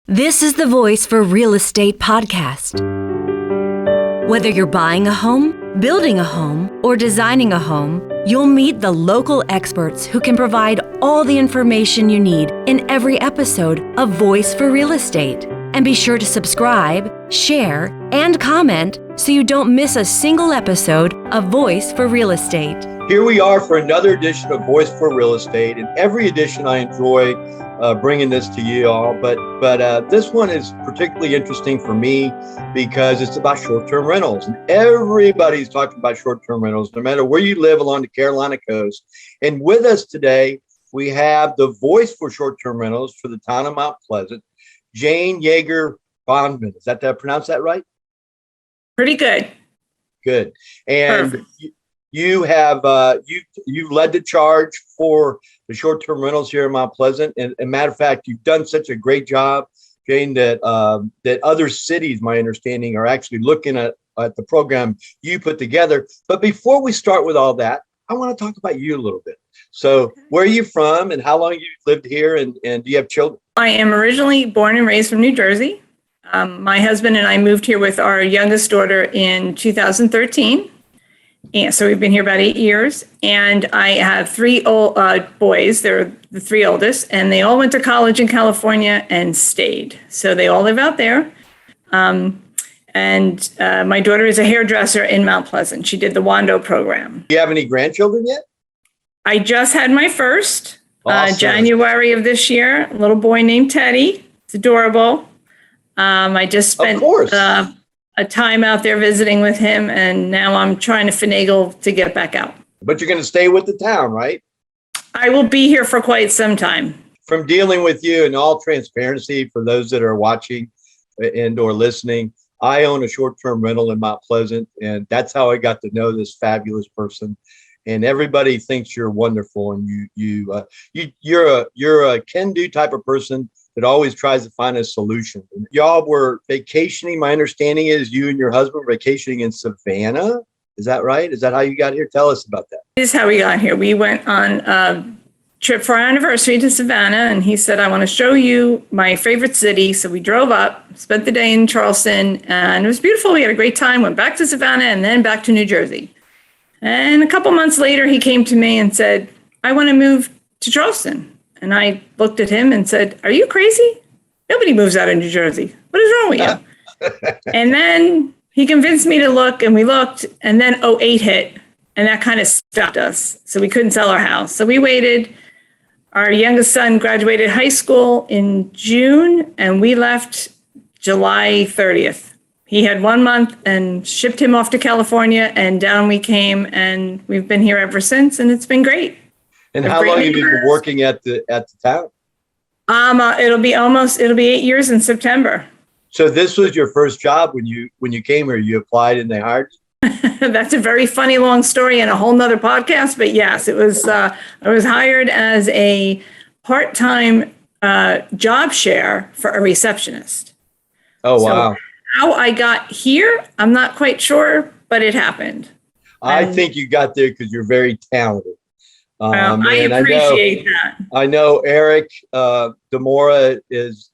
This is the Voice for Real Estate podcast. Whether you're buying a home, building a home, or designing a home, you'll meet the local experts who can provide all the information you need in every episode of Voice for Real Estate. And be sure to subscribe, share, and comment so you don't miss a single episode of Voice for Real Estate. Here we are for another edition of Voice for Real Estate. And every edition I enjoy bringing this to you all, but this one is particularly interesting for me because it's about short-term rentals, and everybody's talking about short-term rentals, no matter where you live along the Carolina coast. And with us today, we have the voice for short-term rentals for the town of Mount Pleasant, Jane Baumrind. Is that, did I pronounce that right? Pretty good. Good. And Perfect. you have you've led the charge for the short-term rentals here in Mount Pleasant. And matter of fact, you've done such a great job, Jane, that other cities, my understanding, are actually looking at the program you put together. But before we start with all that, I want to talk about you a little bit. So where are you from and how long you've lived here, and do you have children? I am originally born and raised from New Jersey. My husband and I moved here with our youngest daughter in 2013. And so we've been here about 8 years, and I have three boys. They're the three oldest, and they all went to college in California and stayed. So they all live out there. And my daughter is a hairdresser in Mount Pleasant. She did the Wando program. Do you have any grandchildren yet? I just had my first, Awesome. January of this year, a little boy named Teddy. It's adorable. I just spent a time out there visiting with him, and now I'm trying to finagle to get back out. But you're going to stay with the town, right? I will be here for quite some time. From dealing with you, in all transparency, for those that are watching and or listening, I own a short-term rental in Mount Pleasant, and that's how I got to know this fabulous person. And everybody thinks you're wonderful, and you're a can-do type of person that always tries to find a solution. And y'all were vacationing. My understanding is you and your husband were vacationing in Savannah. Is that right? Is that how you got here? Tell us about that. This is how we got here. We went on a trip for our anniversary to Savannah, and he said, I want to show you my favorite city. So we drove up, spent the day in Charleston, and it was beautiful. We had a great time, went back to Savannah, and then back to New Jersey. And a couple months later, he came to me and said, I want to move to Charleston. And I looked at him and said, are you crazy? Nobody moves out of New Jersey. What is wrong with you? And then he convinced me to look, and we looked, and then 2008 hit, and that kind of stopped us. So we couldn't sell our house. So we waited. Our youngest son graduated high school in June, and we left July 30th. He had 1 month and shipped him off to California, and down we came, and we've been here ever since, and it's been great. And how long have you been working at the town? It'll be 8 years in September. So this was your first job when you came here. You applied and they hired you? That's a very funny long story and a whole nother podcast. But yes, it was. I was hired as a part-time job share for a receptionist. Oh wow! So how I got here, I'm not quite sure, but it happened. I think you got there because you're very talented. I appreciate that. I know Eric Demora is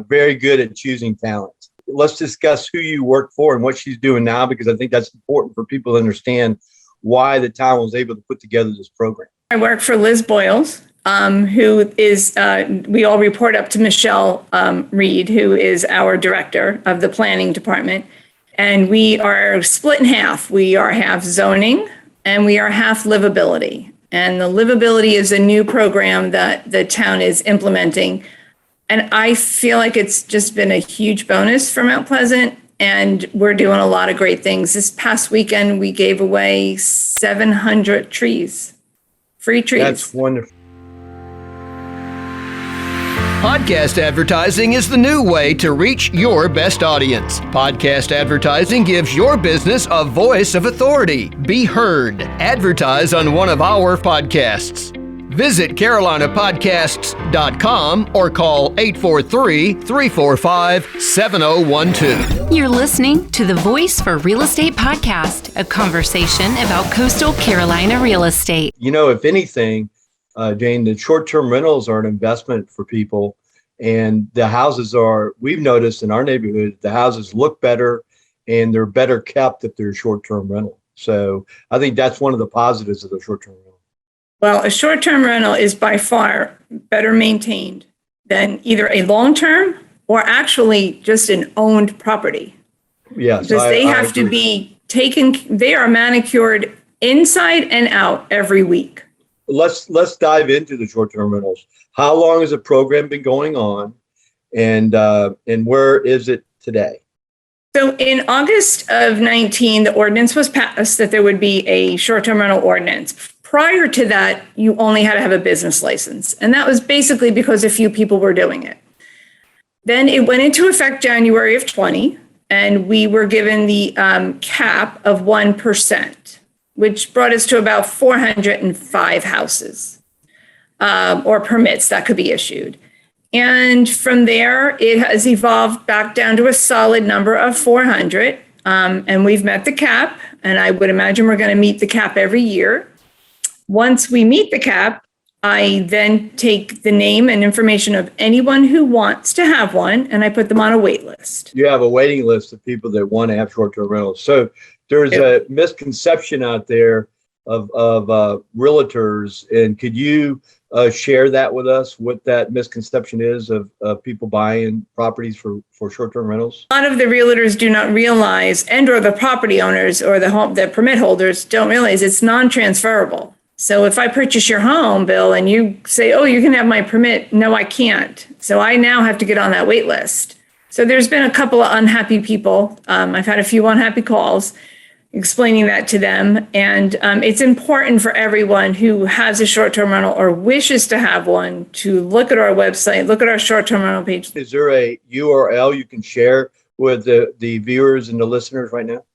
very good at choosing talent. Let's discuss who you work for and what she's doing now, because I think that's important for people to understand why the town was able to put together this program. I work for Liz Boyles, who is, we all report up to Michelle Reed, who is our director of the planning department. And we are split in half. We are half zoning and we are half livability. And the livability is a new program that the town is implementing. And I feel like it's just been a huge bonus for Mount Pleasant. And we're doing a lot of great things. This past weekend, we gave away 700 trees, free trees. That's wonderful. Podcast advertising is the new way to reach your best audience. Podcast advertising gives your business a voice of authority. Be heard. Advertise on one of our podcasts. Visit carolinapodcasts.com or call 843-345-7012. You're listening to the Voice for Real Estate podcast, a conversation about coastal Carolina real estate. You know, if anything, Jane, the short-term rentals are an investment for people. And the houses we've noticed in our neighborhood, the houses look better and they're better kept if they're short-term rental. So I think that's one of the positives of the short-term rental. Well, a short-term rental is by far better maintained than either a long-term or actually just an owned property. Yes, Because they have to agree. be taken, they are manicured inside and out every week. Let's dive into the short-term rentals. How long has the program been going on, and where is it today? So in August of 19, the ordinance was passed that there would be a short-term rental ordinance. Prior to that, you only had to have a business license. And that was basically because a few people were doing it. Then it went into effect January of 20, and we were given the cap of 1%, which brought us to about 405 houses or permits that could be issued. And from there, it has evolved back down to a solid number of 400. And we've met the cap, and I would imagine we're going to meet the cap every year. Once we meet the cap, I then take the name and information of anyone who wants to have one, and I put them on a wait list. You have a waiting list of people that want to have short-term rentals. So there's a misconception out there of realtors, and could you share that with us, what that misconception is of people buying properties for short-term rentals? A lot of the realtors do not realize, and or the property owners or the permit holders don't realize it's non-transferable. So if I purchase your home, Bill, and you say, oh, you can have my permit, no, I can't. So I now have to get on that wait list. So there's been a couple of unhappy people. I've had a few unhappy calls explaining that to them. And it's important for everyone who has a short-term rental or wishes to have one to look at our website, look at our short-term rental page. Is there a URL you can share with the viewers and the listeners right now?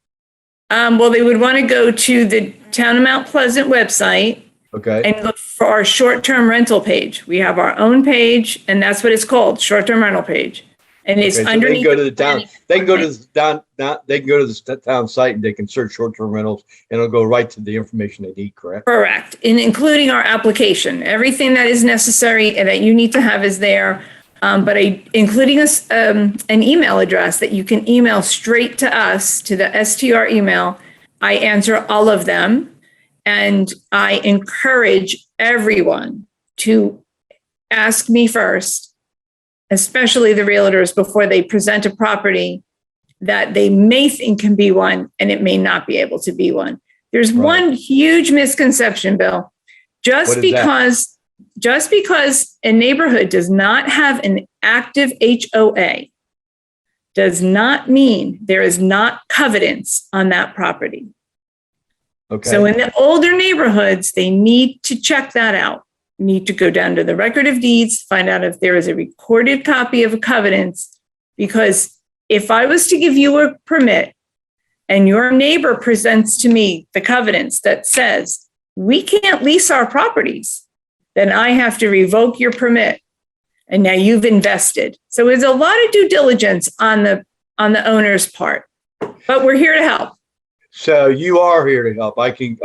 Well, they would want to go to the Town of Mount Pleasant website. Okay. And look for our short-term rental page. We have our own page, and that's what it's called, short-term rental page. And it's So underneath. they can go to the town. They can go to the town. They can go to the town site and they can search short-term rentals, and it'll go right to the information they need. Correct. Correct. And including our application, everything that is necessary and that you need to have is there. Including an email address that you can email straight to us, to the STR email. I answer all of them, and I encourage everyone to ask me first, especially the realtors, before they present a property that they may think can be one, and it may not be able to be one. There's one huge misconception, Bill. Just because a neighborhood does not have an active HOA does not mean there is not covenants on that property. Okay. So in the older neighborhoods, they need to check that out. You need to go down to the record of deeds, find out if there is a recorded copy of a covenants, because if I was to give you a permit and your neighbor presents to me the covenants that says we can't lease our properties, then I have to revoke your permit. And now you've invested. So there's a lot of due diligence on the owner's part, but we're here to help. So you are here to help. I can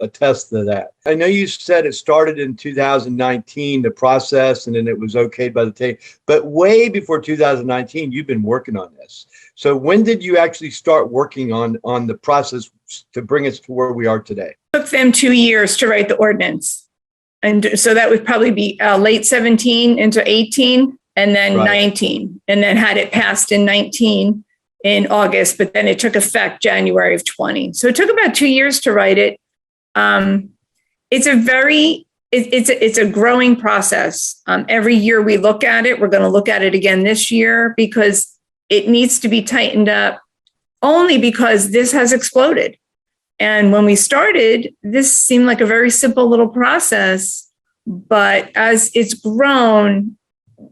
attest to that. I know you said it started in 2019, the process, and then it was okayed by the state. But way before 2019, you've been working on this. So when did you actually start working on the process to bring us to where we are today? It took them 2 years to write the ordinance. And so that would probably be late 17 into 18 and then 19, and then had it passed in 19 in August, but then it took effect January of 20. So it took about 2 years to write it. It's a growing process. Every year we look at it. We're going to look at it again this year because it needs to be tightened up only because this has exploded. And when we started, this seemed like a very simple little process, but as it's grown,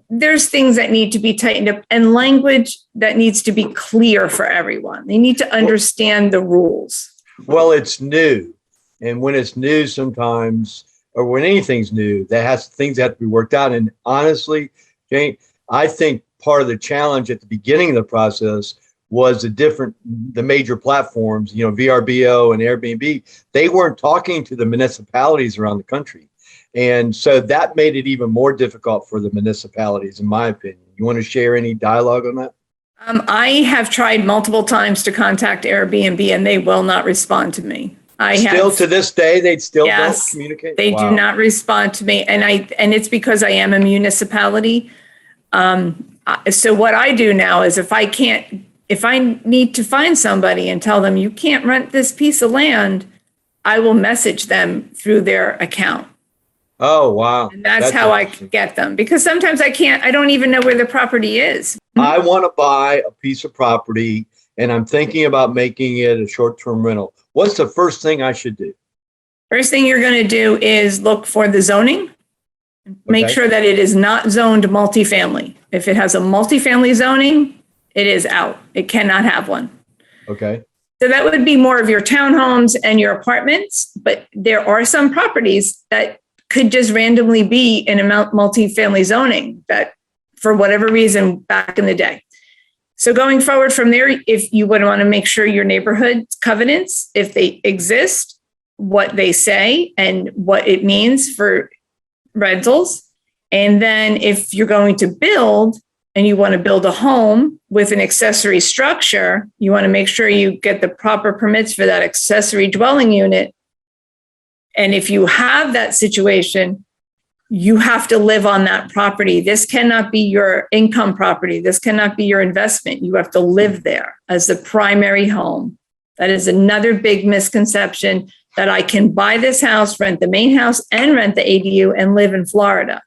there's things that need to be tightened up and language that needs to be clear for everyone. They need to understand the rules. Well, it's new. And when it's new sometimes, or when anything's new, things have to be worked out. And honestly, Jane, I think part of the challenge at the beginning of the process was the major platforms, VRBO and Airbnb. They weren't talking to the municipalities around the country. And so that made it even more difficult for the municipalities, in my opinion. You want to share any dialogue on that? I have tried multiple times to contact Airbnb and they will not respond to me. To this day, they still yes, don't communicate? They Wow. do not respond to me. And it's because I am a municipality. So what I do now is if I need to find somebody and tell them you can't rent this piece of land, I will message them through their account. Oh, wow. And that's how I get them, because sometimes I don't even know where the property is. I want to buy a piece of property and I'm thinking about making it a short-term rental. What's the first thing I should do? First thing you're going to do is look for the zoning. Make sure that it is not zoned multifamily. If it has a multifamily zoning, it is out. It cannot have one. Okay. So that would be more of your townhomes and your apartments, but there are some properties that could just randomly be in a multifamily zoning that for whatever reason back in the day. So going forward from there, if you would want to make sure your neighborhood covenants, if they exist, what they say and what it means for rentals. And then if you're going to build and you want to build a home with an accessory structure, you want to make sure you get the proper permits for that accessory dwelling unit. And if you have that situation, you have to live on that property. This cannot be your income property. This cannot be your investment. You have to live there as the primary home. That is another big misconception, that I can buy this house, rent the main house, and rent the ADU and live in Florida.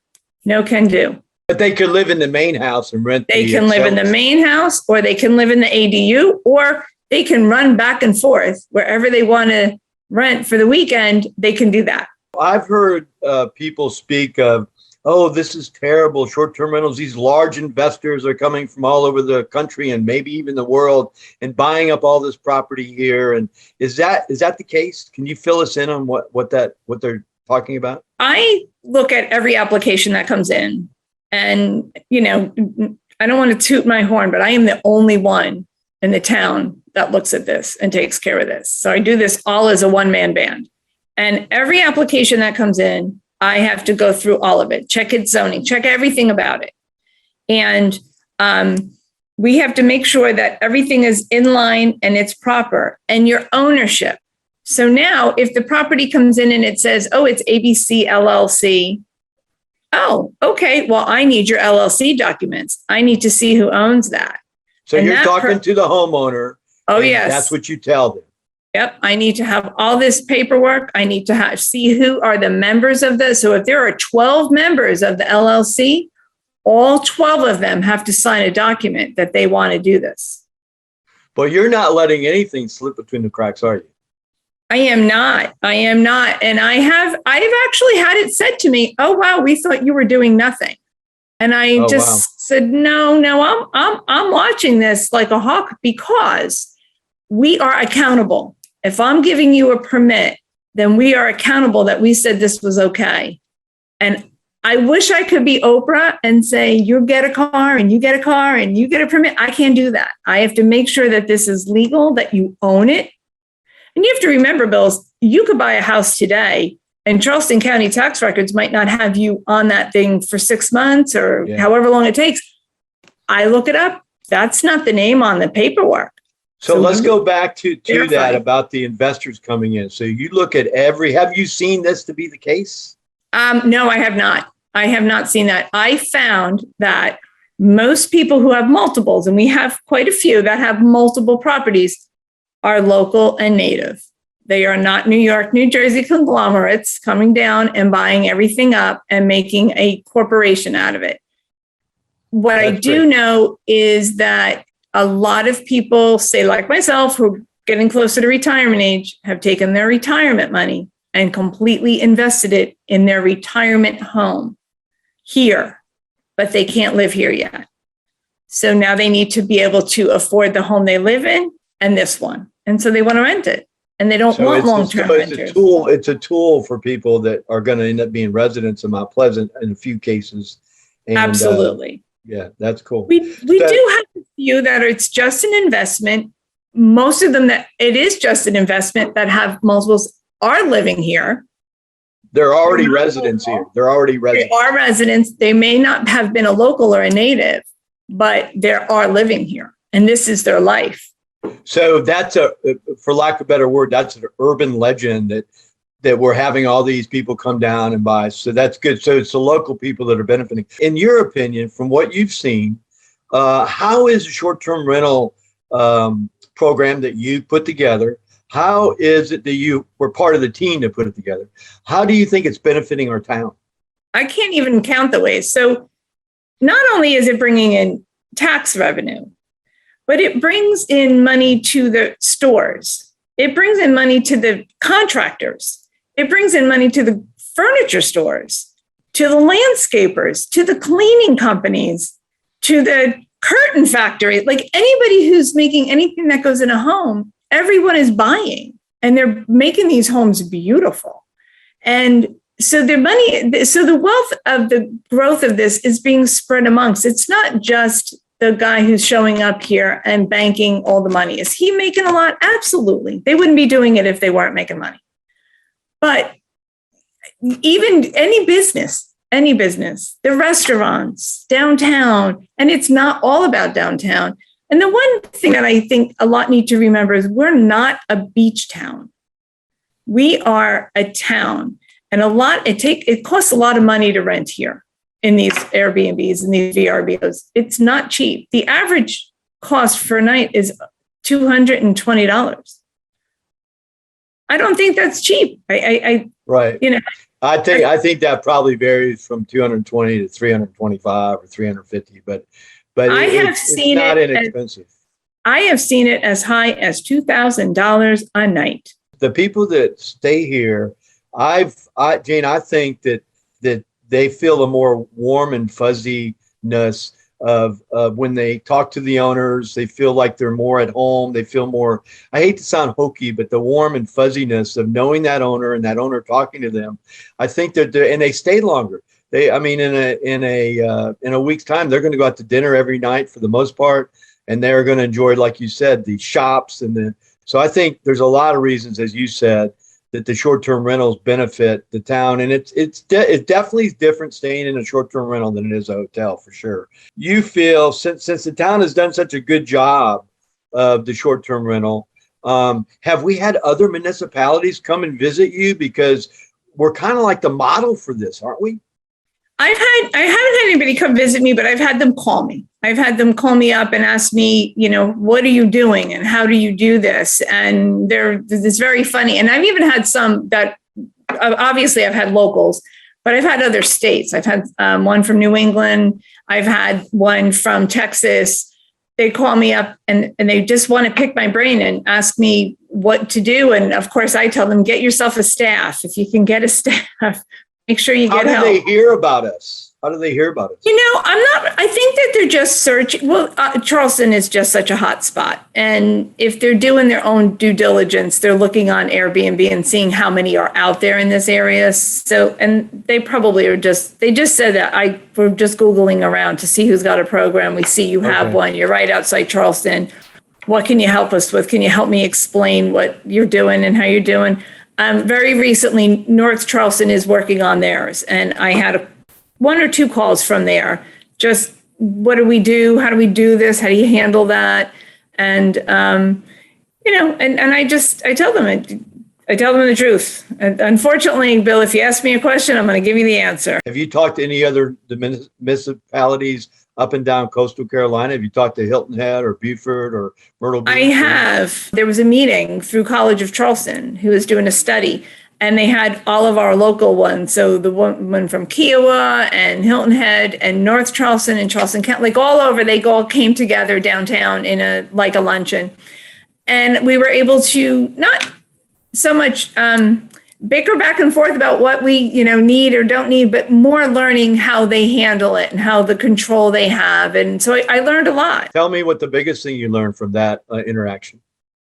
No can do. But they could live in the main house and rent. They can live in the main house, or they can live in the ADU, or they can run back and forth wherever they want to rent for the weekend. They can do that. I've heard people speak of, oh, this is terrible, short-term rentals. These large investors are coming from all over the country and maybe even the world and buying up all this property here. And is that the case? Can you fill us in on what they're talking about? I look at every application that comes in, and I don't want to toot my horn, but I am the only one in the town that looks at this and takes care of this. So I do this all as a one-man band. And every application that comes in, I have to go through all of it, check its zoning, check everything about it. And we have to make sure that everything is in line and it's proper, and your ownership. So now if the property comes in and it says, oh, it's ABC LLC. Oh, okay. Well, I need your LLC documents. I need to see who owns that. So and you're talking to the homeowner. Oh, yes. That's what you tell them. Yep. I need to have all this paperwork. I need to see who are the members of this. So if there are 12 members of the LLC, all 12 of them have to sign a document that they want to do this. But you're not letting anything slip between the cracks, are you? I am not. And I've actually had it said to me, oh, wow, we thought you were doing nothing. And I said, no, I'm watching this like a hawk, because we are accountable. If I'm giving you a permit, then we are accountable that we said this was okay. And I wish I could be Oprah and say, you get a car and you get a car and you get a permit. I can't do that. I have to make sure that this is legal, that you own it. And you have to remember, Bill, you could buy a house today and Charleston County tax records might not have you on that thing for 6 months or however long it takes. I look it up. That's not the name on the paperwork. So let's go back to that about the investors coming in. So you look at have you seen this to be the case? No, I have not. I have not seen that. I found that most people who have multiples, and we have quite a few that have multiple properties, are local and native. They are not New York, New Jersey conglomerates coming down and buying everything up and making a corporation out of it. What I do know is that a lot of people, say like myself, who are getting closer to retirement age, have taken their retirement money and completely invested it in their retirement home here, but they can't live here yet. So now they need to be able to afford the home they live in and this one. And so they want to rent it, and they don't want long-term renters. It's a tool for people that are going to end up being residents of Mount Pleasant in a few cases. And, absolutely. Yeah, that's cool. We do have a few that it's just an investment. Most of them that it is just an investment that have multiples are living here, They're already residents here. They're already They residents. are residents. They may not have been a local or a native, but they are living here, and this is their life. So that's for lack of a better word, that's an urban legend that we're having all these people come down and buy. So that's good. So it's the local people that are benefiting. In your opinion, from what you've seen, how is a short-term rental program that you put together? How is it that you were part of the team that put it together? How do you think it's benefiting our town? I can't even count the ways. So not only is it bringing in tax revenue, but it brings in money to the stores. It brings in money to the contractors. It brings in money to the furniture stores, to the landscapers, to the cleaning companies, to the curtain factory. Like anybody who's making anything that goes in a home, everyone is buying, and they're making these homes beautiful. And so the money, so the wealth of the growth of this is being spread amongst. It's not just the guy who's showing up here and banking all the money. Is he making a lot? Absolutely. They wouldn't be doing it if they weren't making money. But even any business, the restaurants, downtown, and it's not all about downtown. And the one thing that I think a lot need to remember is we're not a beach town. We are a town, and it costs a lot of money to rent here in these Airbnbs and these VRBOs. It's not cheap. The average cost for a night is $220. I don't think that's cheap. Right. I think that probably varies from 220 to 325 or 350, but it's not inexpensive. I have seen it as high as $2,000 a night. The people that stay here, Jane, I think that they feel a more warm and fuzziness of when they talk to the owners. They feel like they're more at home. They feel more, I hate to sound hokey, but the warm and fuzziness of knowing that owner and that owner talking to them. I think and they stay longer. In a week's time, they're going to go out to dinner every night for the most part, and they're going to enjoy, like you said, the shops so I think there's a lot of reasons, as you said, that the short-term rentals benefit the town, and it definitely is different staying in a short-term rental than it is a hotel, for sure. You feel since the town has done such a good job of the short-term rental, have we had other municipalities come and visit you? Because we're kind of like the model for this, aren't we? I haven't had anybody come visit me, but I've had them call me. I've had them call me up and ask me, what are you doing and how do you do this? And it's very funny. And I've even had some that obviously I've had locals, but I've had other states. I've had one from New England. I've had one from Texas. They call me up and they just want to pick my brain and ask me what to do. And of course, I tell them, get yourself a staff. If you can get a staff, make sure you get help. How do they hear about us? I think that they're just searching. Well, Charleston is just such a hot spot. And if they're doing their own due diligence, they're looking on Airbnb and seeing how many are out there in this area. So, and they probably they just said that we're just Googling around to see who's got a program. We see you have one. You're right outside Charleston. What can you help us with? Can you help me explain what you're doing and how you're doing? Very recently, North Charleston is working on theirs. And I had one or two calls from there. Just what do we do? How do we do this? How do you handle that? And, and I tell them the truth. And unfortunately, Bill, if you ask me a question, I'm going to give you the answer. Have you talked to any other municipalities up and down coastal Carolina? Have you talked to Hilton Head or Beaufort or Myrtle Beach? I have. There was a meeting through College of Charleston who was doing a study, and they had all of our local ones. So the one from Kiowa and Hilton Head and North Charleston and Charleston County, like all over, they all came together downtown in a luncheon. And we were able to not so much bicker back and forth about what we need or don't need, but more learning how they handle it and how the control they have. And so I learned a lot. Tell me what the biggest thing you learned from that interaction.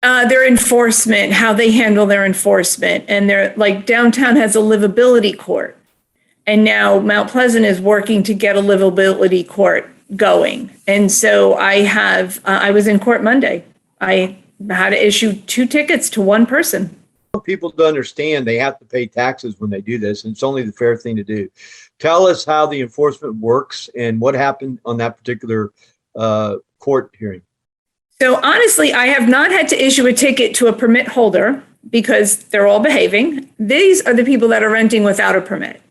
Their enforcement, how they handle their enforcement. And they're like, downtown has a livability court. And now Mount Pleasant is working to get a livability court going. And so I was in court Monday. I had to issue 2 tickets to one person. people to understand they have to pay taxes when they do this, and it's only the fair thing to do. Tell us how the enforcement works and what happened on that particular court hearing. So honestly, I have not had to issue a ticket to a permit holder because they're all behaving. These are the people that are renting without a permit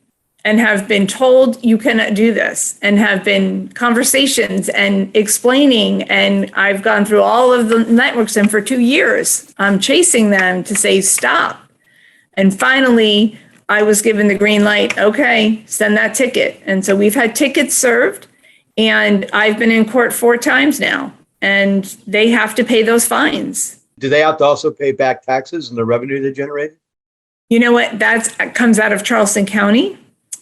and have been told you cannot do this, and have been conversations and explaining. And I've gone through all of the networks, and for 2 years, I'm chasing them to say stop. And finally, I was given the green light. Okay, send that ticket. And so we've had tickets served, and I've been in court 4 times now, and they have to pay those fines. Do they have to also pay back taxes and the revenue they generated? You know what? That comes out of Charleston County.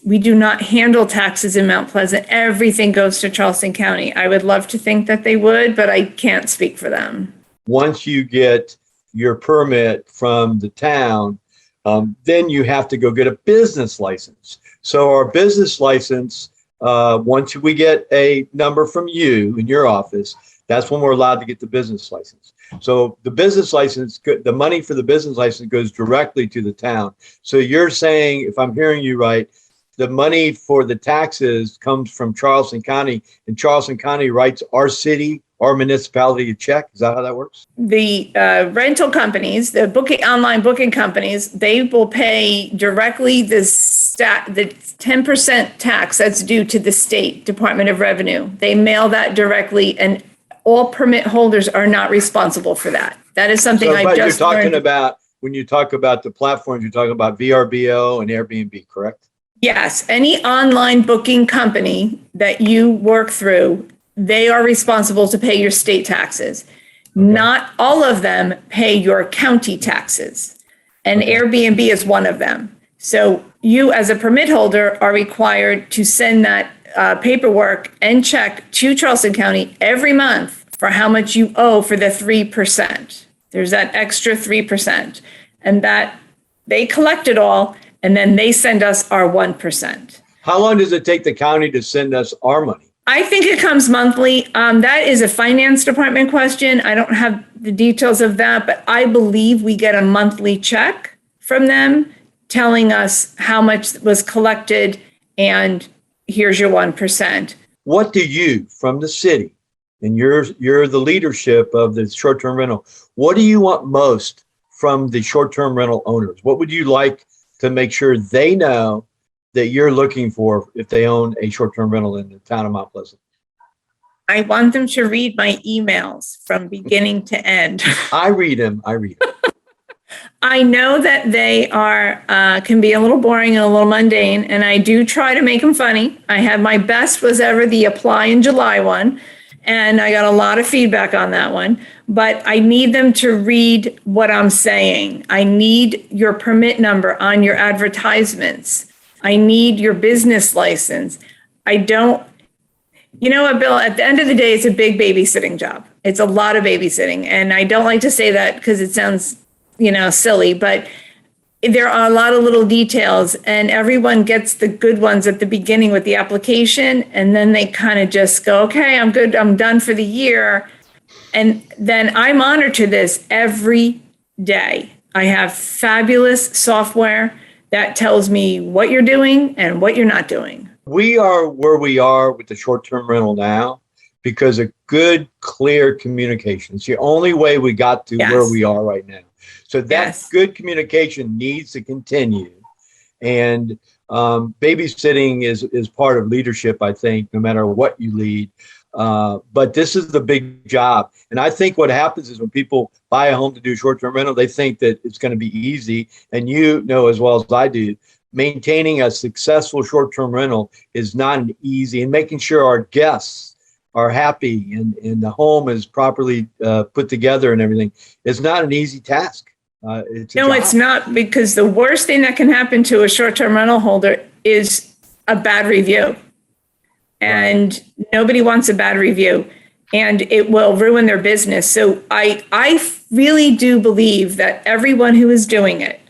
We do not handle taxes in Mount Pleasant. Everything goes to Charleston County. I would love to think that they would, but I can't speak for them. Once you get your permit from the town, then you have to go get a business license. So our business license, once we get a number from you in your office, that's when we're allowed to get the business license. So the business license, the money for the business license goes directly to the town. So you're saying, if I'm hearing you right, the money for the taxes comes from Charleston County, and Charleston County writes our city, our municipality a check. Is that how that works? The rental companies, the online booking companies, they will pay directly the 10% tax that's due to the State Department of Revenue. They mail that directly, and all permit holders are not responsible for that. That is something I just you're talking learned. about, when you talk about the platforms, you're talking about VRBO and Airbnb, correct? Yes, any online booking company that you work through, they are responsible to pay your state taxes. Okay. Not all of them pay your county taxes, and okay. Airbnb is one of them. So you as a permit holder are required to send that paperwork and check to Charleston County every month for how much you owe for the 3%. There's that extra 3%, and that they collect it all, and then they send us our 1%. How long does it take the county to send us our money? I think it comes monthly. That is a finance department question. I don't have the details of that, but I believe we get a monthly check from them telling us how much was collected, and here's your 1%. What do you, from the city, and you're the leadership of the short-term rental, what do you want most from the short-term rental owners? What would you like to make sure they know that you're looking for if they own a short-term rental in the town of Mount Pleasant? I want them to read my emails from beginning to end. I read them. I know that they are can be a little boring and a little mundane, and I do try to make them funny. I had my best was ever the Apply in July one, and I got a lot of feedback on that one. But I need them to read what I'm saying. I need your permit number on your advertisements. I need your business license. I don't, you know what, Bill, at the end of the day, it's a big babysitting job. It's a lot of babysitting. And I don't like to say that because it sounds, silly, but there are a lot of little details, and everyone gets the good ones at the beginning with the application. And then they kind of just go, okay, I'm good. I'm done for the year. And then I monitor this every day. I have fabulous software that tells me what you're doing and what you're not doing. We are where we are with the short-term rental now because of good, clear communication. It's the only way we got to where we are right now. So that good communication needs to continue. And babysitting is part of leadership, I think, no matter what you lead. But this is the big job. And I think what happens is when people buy a home to do short-term rental, they think that it's going to be easy. And you know as well as I do, maintaining a successful short-term rental is not an easy, and making sure our guests are happy and the home is properly put together and everything is not an easy task. It's not, because the worst thing that can happen to a short-term rental holder is a bad review. And nobody wants a bad review, and it will ruin their business. So I really do believe that everyone who is doing it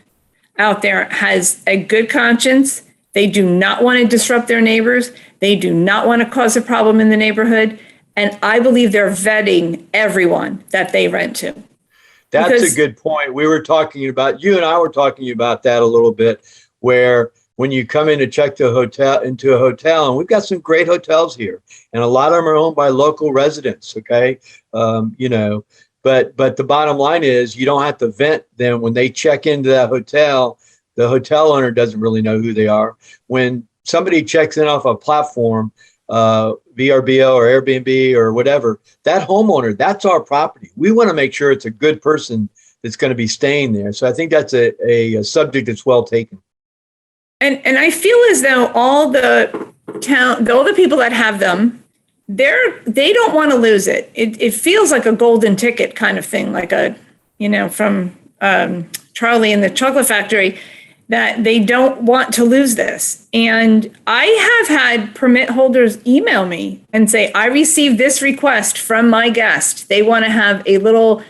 out there has a good conscience. They do not want to disrupt their neighbors. They do not want to cause a problem in the neighborhood. And I believe they're vetting everyone that they rent to. That's a good point. You and I were talking about that a little bit, where when you come in to check into a hotel, and we've got some great hotels here, and a lot of them are owned by local residents. Okay. But the bottom line is you don't have to vent them when they check into that hotel. The hotel owner doesn't really know who they are. When somebody checks in off a platform, VRBO or Airbnb or whatever, that homeowner, that's our property. We want to make sure it's a good person that's going to be staying there. So I think that's a subject that's well taken. And I feel as though all the people that have them, they don't want to lose it. It feels like a golden ticket kind of thing, like from Charlie and the Chocolate Factory, that they don't want to lose this. And I have had permit holders email me and say, I received this request from my guest. They want to have a little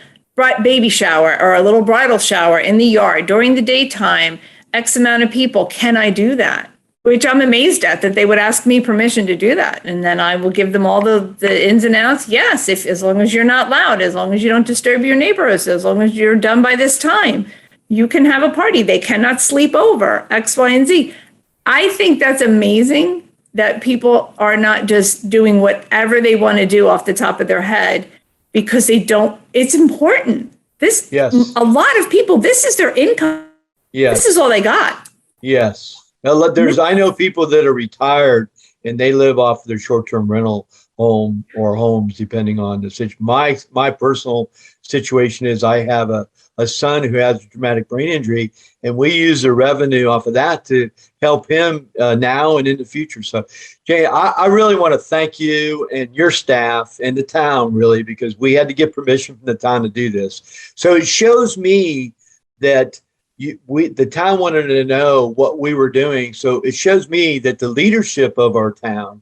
baby shower or a little bridal shower in the yard during the daytime, X amount of people. Can I do that? Which I'm amazed at, that they would ask me permission to do that. And then I will give them all the ins and outs. Yes, as long as you're not loud, as long as you don't disturb your neighbors, as long as you're done by this time, you can have a party. They cannot sleep over, X, Y, and Z. I think that's amazing that people are not just doing whatever they want to do off the top of their head because it's important. Yes. A lot of people, this is their income. Yes. This is all they got. Yes. Now, I know people that are retired and they live off their short-term rental home or homes, depending on the situation. My personal situation is I have a son who has a traumatic brain injury, and we use the revenue off of that to help him now and in the future. So, Jay, I really want to thank you and your staff and the town, really, because we had to get permission from the town to do this. So it shows me that the town wanted to know what we were doing. So it shows me that the leadership of our town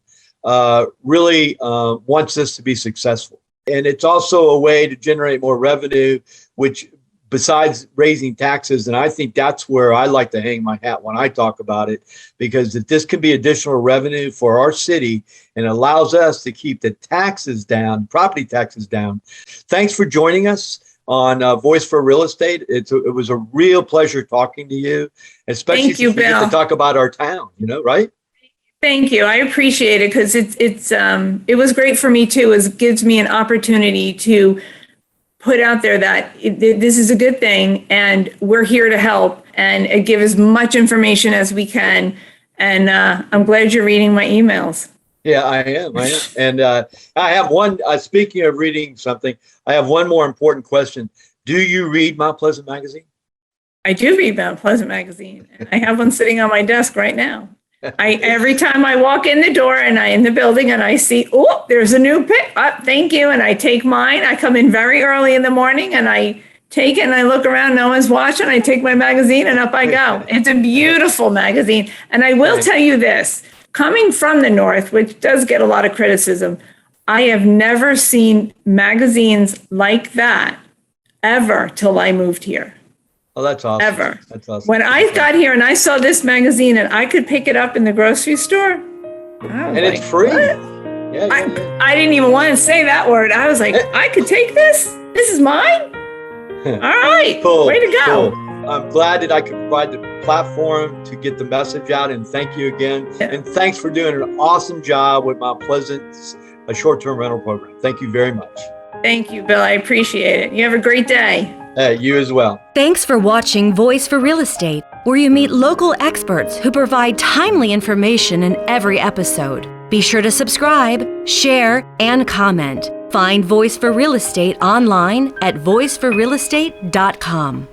really wants this to be successful. And it's also a way to generate more revenue, which besides raising taxes, and I think that's where I like to hang my hat when I talk about it, because if this can be additional revenue for our city and allows us to keep the taxes down, property taxes down. Thanks for joining us on Voice for Real Estate. It was a real pleasure talking to you, especially since we get to talk about our town, right? Thank you. I appreciate it because it was great for me too. It gives me an opportunity to put out there that this is a good thing and we're here to help and give as much information as we can. And I'm glad you're reading my emails. Yeah, I am. And I have one, speaking of reading something, I have one more important question. Do you read Mount Pleasant Magazine? I do read Mount Pleasant Magazine. I have one sitting on my desk right now. Every time I walk in the door and in the building and I see, there's a new pick. Thank you. And I take mine. I come in very early in the morning and I take it and I look around. No one's watching. I take my magazine and up I go. It's a beautiful magazine. And I will tell you this, coming from the North, which does get a lot of criticism, I have never seen magazines like that ever till I moved here. Oh, that's awesome. Ever. That's awesome. When I got here and I saw this magazine and I could pick it up in the grocery store. And it's free. Yeah, I didn't even want to say that word. I was like, I could take this? This is mine? All right. Cool. Way to go. Cool. I'm glad that I could provide the platform to get the message out, and thank you again. Yeah. And thanks for doing an awesome job with Mount Pleasant's short-term rental program. Thank you very much. Thank you, Bill. I appreciate it. You have a great day. You as well. Thanks for watching Voice for Real Estate, where you meet local experts who provide timely information in every episode. Be sure to subscribe, share, and comment. Find Voice for Real Estate online at voiceforrealestate.com.